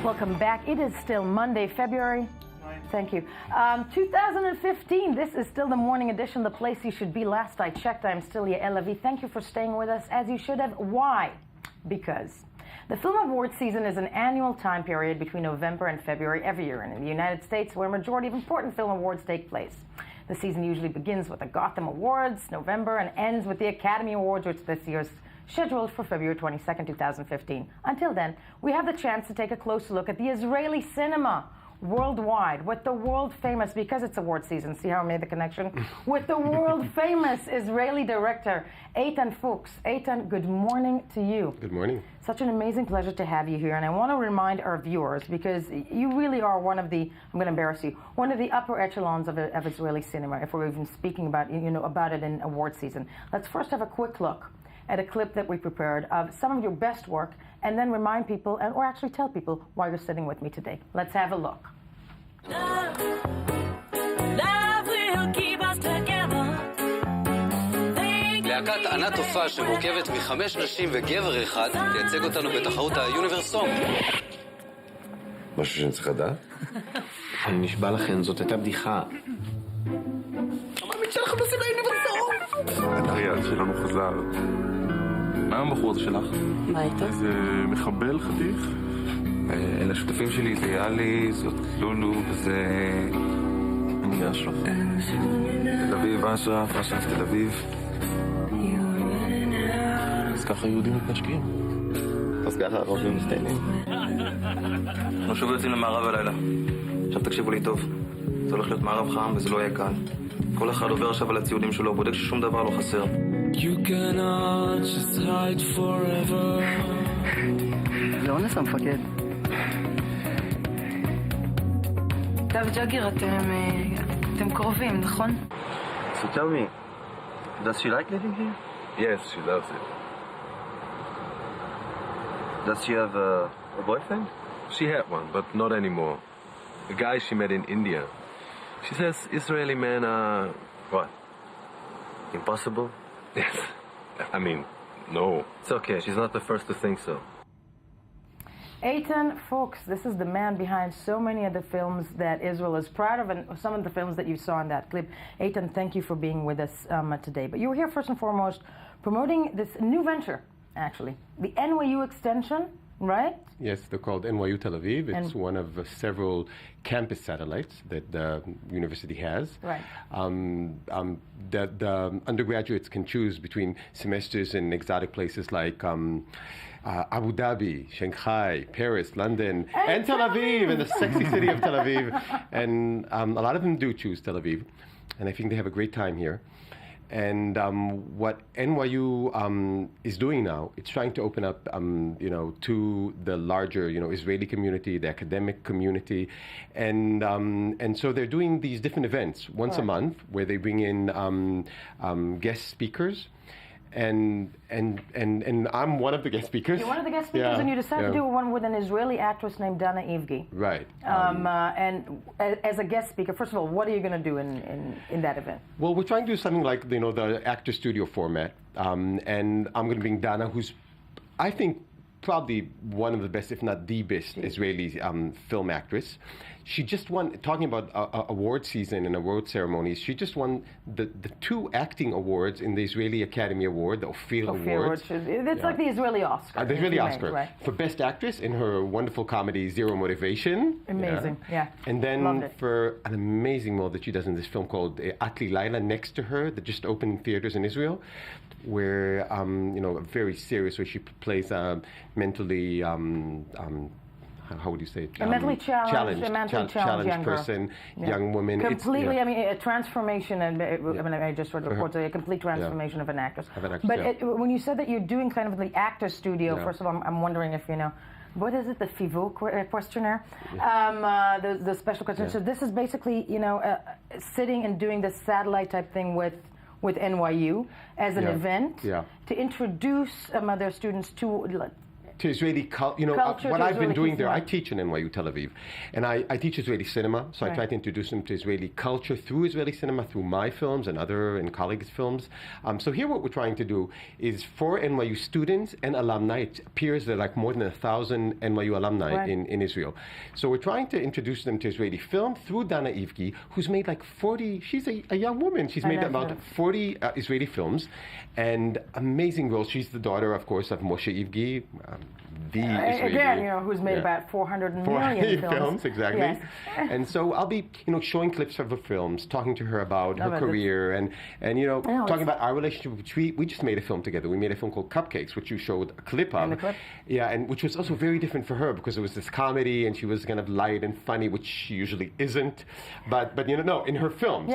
Welcome back. It is still Monday, February. Thank you. 2015. This is still the morning edition, the place you should be. Last I checked, I'm still Yael Lavie. Thank you for staying with us, as you should have. Why? Because the film award season is an annual time period between November and February every year, and in the United States, where a majority of important film awards take place. The season usually begins with the Gotham Awards, November, and ends with the Academy Awards, which this year's scheduled for February 22nd, 2015. Until then, we have the chance to take a closer look at the Israeli cinema worldwide with the world famous, because it's award season, see how I made the connection? With the world famous Israeli director, Eytan Fox. Eytan, good morning to you. Good morning. Such an amazing pleasure to have you here, and I want to remind our viewers, because you really are one of the, I'm going to embarrass you, one of the upper echelons of Israeli cinema, if we're even speaking about, about it in award season. Let's first have a quick look at a clip that we prepared of some of your best work, and then remind people, or actually tell people why you're sitting with me today. Let's have a look. Love will keep us together. להקת ענת תופעה שמורכבת מ5 נשים וגבר אחד תייצג אותנו בתחרות היוניברסום. משהו שאני צריך לדעת? אני נשבע לכם, זאת הייתה בדיחה. המאמין שלכם עושים ליוניברסום! הטריאד שלנו חזר. מה הבחור הזה שלך? מה איתו? איזה מחבל חתיך? אלה השותפים שלי, זה יאלי, זאת לולו, וזה... אני אשרף. תל אביב, אשרף תל אביב. אז ככה יהודים מתנשקים. אז ככה ערבים מסתיינים. אנחנו שוב יוצאים למערב הלילה. עכשיו תקשיבו לי טוב. זה הולך להיות מערב חם וזה לא יהיה קל. כל אחד עובר עכשיו על הציודים שלו, בודק ששום דבר לא חסר. You cannot just hide forever. זה אונס המפקד. טוב, ג'אגר, אתם קרובים, נכון? So tell me, does she like living here? Yes, she loves it. Does she have a boyfriend? She had one, but not anymore. A guy she met in India. She says Israeli men are... what? Impossible? Yes. I mean, no. It's okay, she's not the first to think so. Eytan Fox, this is the man behind so many of the films that Israel is proud of, and some of the films that you saw in that clip. Eytan, thank you for being with us today. But you were here first and foremost promoting this new venture, actually, the NYU extension, right? Yes, they're called NYU Tel Aviv. It's one of several campus satellites that the university has. Right. The undergraduates can choose between semesters in exotic places like Abu Dhabi, Shanghai, Paris, London, and Tel Aviv, and the sexy city of Tel Aviv. And a lot of them do choose Tel Aviv, and I think they have a great time here. And what NYU is doing now, it's trying to open up, to the larger, Israeli community, the academic community, and so they're doing these different events once a month where they bring in guest speakers. And I'm one of the guest speakers. You're one of the guest speakers, and you decided to do one with an Israeli actress named Dana Ivgi. Right. And as a guest speaker, first of all, what are you going to do in that event? Well, we're trying to do something like, the actor studio format. And I'm going to bring Dana, who's, I think, probably one of the best, if not the best, Israeli film actress. She just won, talking about award season and award ceremonies, she just won the 2 acting awards in the Israeli Academy Award, the Ophir Awards. It's like the Israeli Oscar. The Israeli Oscar. Right. For Best Actress in her wonderful comedy, Zero Motivation. Amazing, yeah. And then for an amazing role that she does in this film called Atli Laila, Next to Her, that just opened in theaters in Israel, where, a very serious, where she plays a mentally... how would you say it? A mentally challenged young person, young woman. Completely, a transformation, and I just read reports, a complete transformation of an actress. But when you said that you're doing kind of the actor studio, first of all, I'm wondering if what is it, the FIVO questionnaire? The special questionnaire. So this is basically, sitting and doing this satellite type thing with NYU as an event to introduce their students to to Israeli Culture what to I've been Israeli doing there. I cuisine. teach in NYU Tel Aviv, and I teach Israeli cinema. So I try to introduce them to Israeli culture through Israeli cinema, through my films and colleagues' films. So here, what we're trying to do is for NYU students and alumni. It appears there are like more than 1,000 NYU alumni in Israel. So we're trying to introduce them to Israeli film through Dana Ivgi, who's made like 40. She's a young woman. She's made about 40 Israeli films, and amazing roles. She's the daughter, of course, of Moshe Ivgi, the Israeli. Again, who's made about 400 million films. Exactly. Yes. And so I'll be, showing clips of her films, talking to her about her career, and talking about our relationship. Which we just made a film together. We made a film called Cupcakes, which you showed a clip of. The clip? Yeah, and which was also very different for her because it was this comedy, and she was kind of light and funny, which she usually isn't. But no, in her films,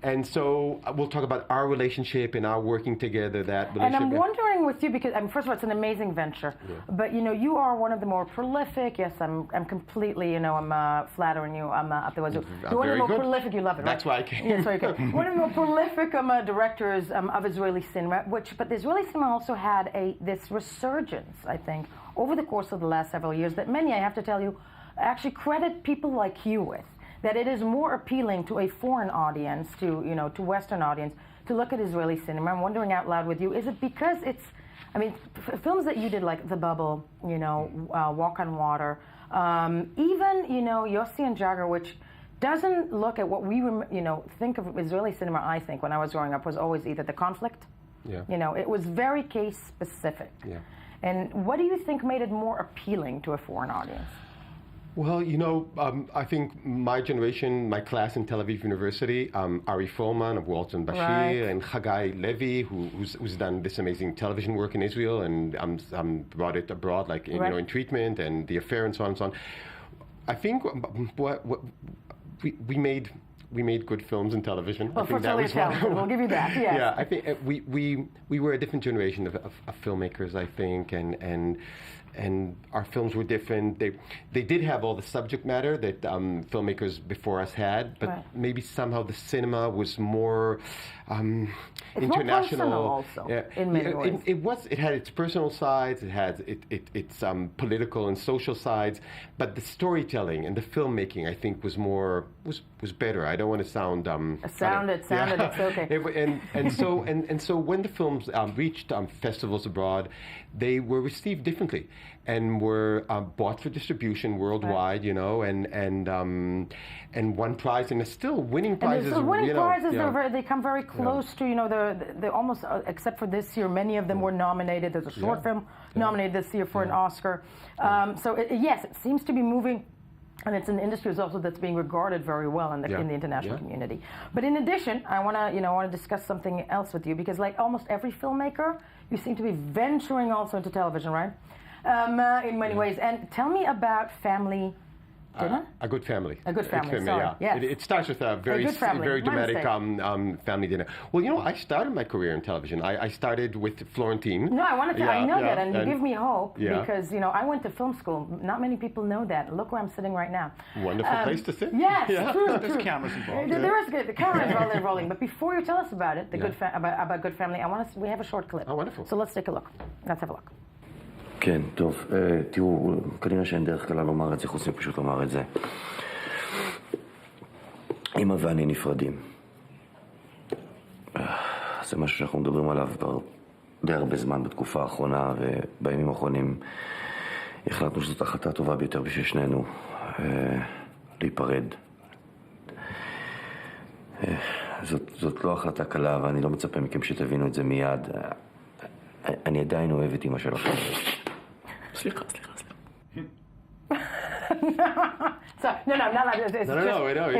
And so we'll talk about our relationship and our working together, that relationship. And I'm wondering with you, because first of all, it's an amazing venture, but you are one of the more prolific. Yes, I'm completely, I'm flattering you. I'm up there. You're one of the more prolific. You love it, right? That's why I came. Yes, very good. One of the more prolific directors of Israeli cinema. But the Israeli cinema also had this resurgence, I think, over the course of the last several years that many, I have to tell you, actually credit people like you with. That it is more appealing to a foreign audience, to Western audience, to look at Israeli cinema. I'm wondering out loud with you, is it because it's, films that you did like The Bubble, Walk on Water, even, Yossi and Jagger, which doesn't look at what we, think of Israeli cinema, I think, when I was growing up, was always either the conflict, it was very case specific. Yeah. And what do you think made it more appealing to a foreign audience? Well, I think my generation, my class in Tel Aviv University, Ari Folman of Waltz and Bashir, and Yael Lavie, who's done this amazing television work in Israel, and brought it abroad, like in Treatment and The Affair and so on and so on. I think what we made good films in television. Well, I think that was we'll give you that. Yes. Yeah, I think we were a different generation of filmmakers, I think, and our films were different. They did have all the subject matter that filmmakers before us had, but maybe somehow the cinema was more international. More personal also, in many ways. It had its personal sides. It had its political and social sides, but the storytelling and the filmmaking, I think, was better. I don't want to sound. It sounded. It's okay. And so when the films reached festivals abroad, they were received differently and were bought for distribution worldwide, and won prize and are still winning prizes. And still winning prizes. They come very close to, they're almost, except for this year, many of them were nominated. There's a short film nominated this year for an Oscar. So yes, it seems to be moving. And it's an industry also that's being regarded very well in the international community. But in addition, I want to discuss something else with you, because like almost every filmmaker, you seem to be venturing also into television, right? In many ways. And tell me about Family Dinner? A Good Family. A Good Family, sorry. Yeah. Yes. It starts with a very dramatic family dinner. Well, I started my career in television. I started with Florentine. No, I know that, and you give me hope, because, I went to film school. Not many people know that. Look where I'm sitting right now. Wonderful place to sit. Yes, true. There's cameras involved. There is good. The camera is rolling. But before you tell us about it, about Good Family, we have a short clip. Oh, wonderful. So let's take a look. Let's have a look. כן, טוב, תראו, כנראה שאין דרך כלל לומר את זה, חוץ מפשוט לומר את זה. אמא ואני נפרדים. זה משהו שאנחנו מדברים עליו כבר די הרבה זמן בתקופה האחרונה, ובימים האחרונים החלטנו שזאת החלטה טובה ביותר בשביל שנינו, להיפרד. זאת לא החלטה קלה, ואני לא מצפה מכם שתבינו את זה מיד. אני עדיין אוהב את אמא שלכם. סליחה. So, no, not like this.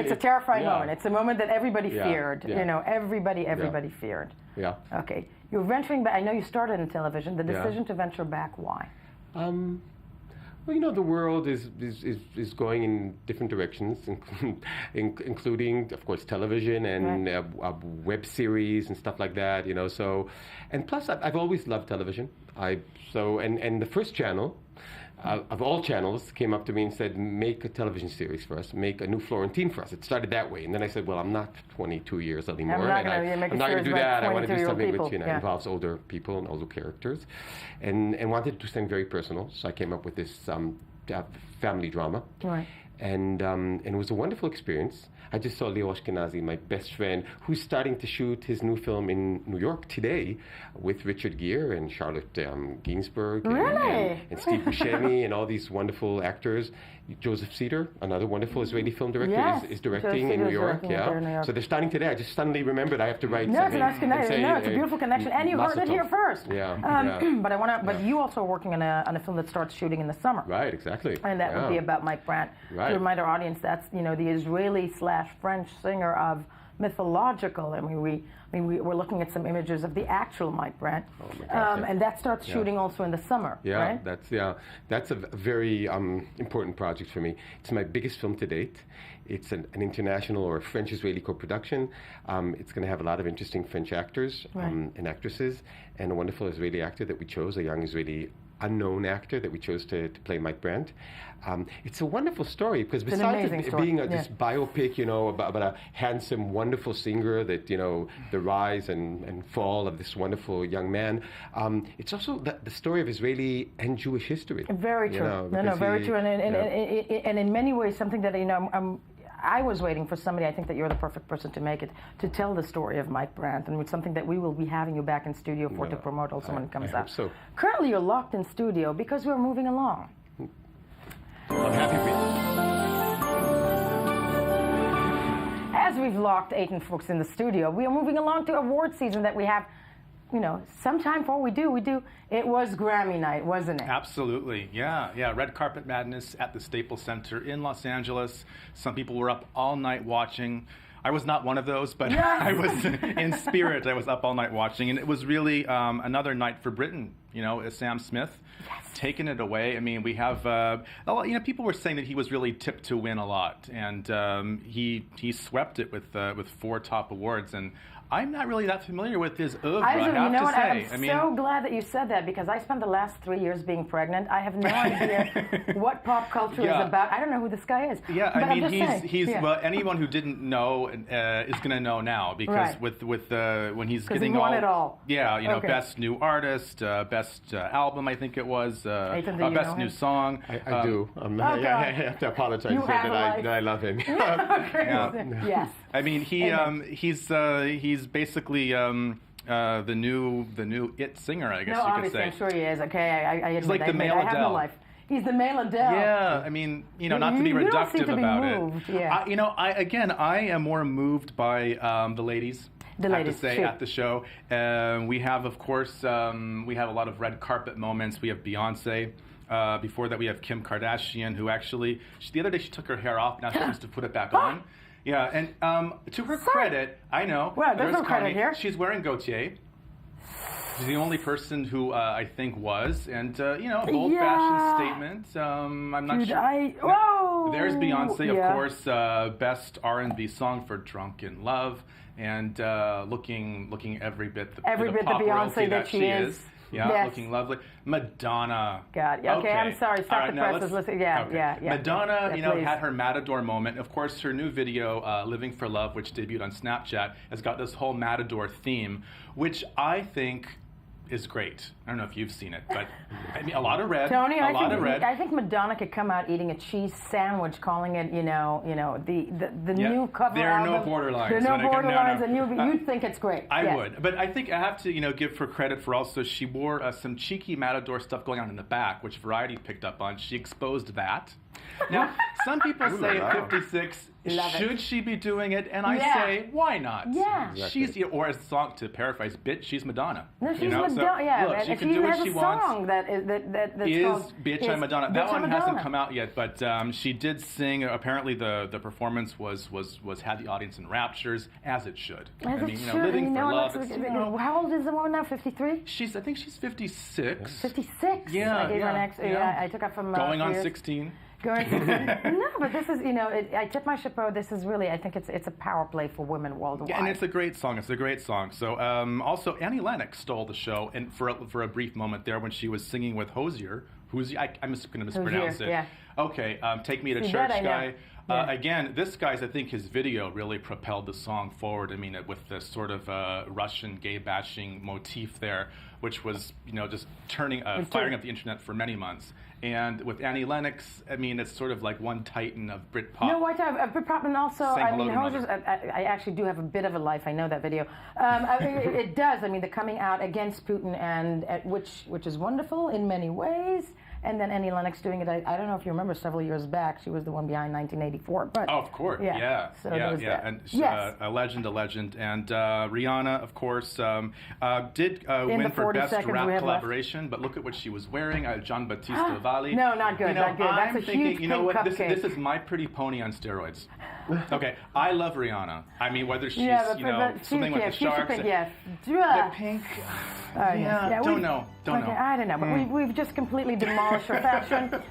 It's a terrifying moment. It's a moment that everybody feared. Everybody feared. Yeah. Okay. You're venturing back. I know you started in television. The decision to venture back, why? Well, the world is going in different directions, including, of course, television and web series and stuff like that. So, and plus, I've always loved television. And the first channel of all channels came up to me and said, make a television series for us, make a new Florentine for us. It started that way. And then I said, well, I'm not 22 years anymore. I'm not going to do that. I want to do something people. which involves older people and older characters. And wanted to do something very personal. So I came up with this family drama. Right. And it was a wonderful experience. I just saw Leo Ashkenazi, my best friend, who's starting to shoot his new film in New York today with Richard Gere and Charlotte Gainsbourg and Steve Buscemi and all these wonderful actors. Joseph Cedar, another wonderful Israeli film director, yes. is directing in New York. New York. So they're starting today. I just suddenly remembered I have to write No, something. it's it's a beautiful connection. And you heard it here first. But you also are working on a film that starts shooting in the summer. Right, exactly. And that would be about Mike Brandt. Right. To remind our audience, that's the Israeli/French singer of mythological. We're looking at some images of the actual Mike Brandt, and that starts shooting also in the summer. Yeah, right? that's a very important project for me. It's my biggest film to date. It's an international or a French-Israeli co-production. It's going to have a lot of interesting French actors and actresses, and a wonderful Israeli actor that we chose, a young Israeli unknown actor that we chose to play Mike Brandt. It's a wonderful story because besides it being this biopic, about a handsome, wonderful singer that, the rise and fall of this wonderful young man, it's also the story of Israeli and Jewish history. Very true. Very true. And in many ways, something that, I was waiting for somebody, I think that you're the perfect person to make it, to tell the story of Mike Brandt, and it's something that we will be having you back in studio for to promote also when it comes out. So. Currently you're locked in studio because we're moving along. I'm happy with it. As we've locked Eytan Fox in the studio, we are moving along to award season that we have, sometime before we do. It was Grammy night, wasn't it? Absolutely, yeah. Red carpet madness at the Staples Center in Los Angeles. Some people were up all night watching. I was not one of those, but I was in spirit. I was up all night watching, and it was really another night for Britain. Sam Smith taking it away. We have people were saying that he was really tipped to win a lot, and he swept it with 4 top awards. And I'm not really that familiar with his oeuvre, I have to say. I'm so glad that you said that, because I spent the last 3 years being pregnant. I have no idea what pop culture is about. I don't know who this guy is. Yeah, he's well, anyone who didn't know is going to know now, because with when he's getting he won it all. Yeah, best new artist, best album, I think it was, best new song. I do. I have to apologize and say that I love him. Yes. He's basically the new it singer, I guess you could say. No, obviously, I'm sure he is. Okay, I admit he's like the male Adele. I have no life. He's the male Adele. Yeah, not to be reductive about moved. it. Yeah. I am more moved by the ladies. I have to say, at the show. We have, of course, we have a lot of red carpet moments. We have Beyonce. Before that, we have Kim Kardashian, who actually, the other day she took her hair off. Now she wants to put it back on. Yeah, and to her credit, I know. Well, there's no credit here. She's wearing Gaultier. She's the only person who I think was, and bold fashion statement. I'm not sure. Whoa! There's Beyonce, of course, best R&B song for "Drunk in Love," and looking every bit the Beyonce that she is. Yeah, looking lovely. Madonna. God, okay, I'm sorry. Stop the presses. Listen, yeah. Madonna, had her Matador moment. Of course, her new video, "Living for Love," which debuted on Snapchat, has got this whole Matador theme, which I think is great. I don't know if you've seen it, but a lot of red. Tony, I think Madonna could come out eating a cheese sandwich, calling it, the new cover There are album. no borderlines. There are no borderlines, and you'd think it's great. I would, but I think I have to, give her credit for also she wore some cheeky Matador stuff going on in the back, which Variety picked up on. She exposed that. Now, some people say at 56, should she be doing it? And I say, why not? Yeah. She's, or as a song to paraphrase, bitch, she's Madonna. No, she's Madonna. So, look, she can do what she wants. Song that's called Bitch, I'm Madonna. That one hasn't come out yet, but she did sing. Apparently, the performance had the audience in raptures, as it should. Living for Love. How old is the woman now? 53. I think she's 56. 56. Yeah. I took up from going on 16. No, but this is, I tip my chapeau. This is really, I think it's a power play for women worldwide. Yeah, and it's a great song. So also, Annie Lennox stole the show, and for a brief moment there when she was singing with Hozier who's I'm just going to mispronounce it. Yeah. Okay, Take Me to See, Church that I know. guy. Yeah. Again, this guy's, I think his video really propelled the song forward. I mean, with this sort of Russian gay bashing motif there, which was, just firing up the internet for many months. And with Annie Lennox, I mean, it's sort of like one titan of Britpop. No, Britpop, and also, I mean, I actually do have a bit of a life. I know that video. It does. I mean, the coming out against Putin, and which is wonderful in many ways. And then Annie Lennox doing it. I don't know if you remember, several years back, she was the one behind 1984. But oh, of course, yeah. So there was that. And yes. A legend. And Rihanna, of course, did win for Best Rap Collaboration. But look at what she was wearing. John Battista Valli. No, not good. Not good. That's a huge you know what? cupcake. This is My Pretty Pony on steroids. Okay, I love Rihanna. I mean, whether she's something with the sharks, the pink. Don't know. I don't know, but we've just completely demolished her fashion.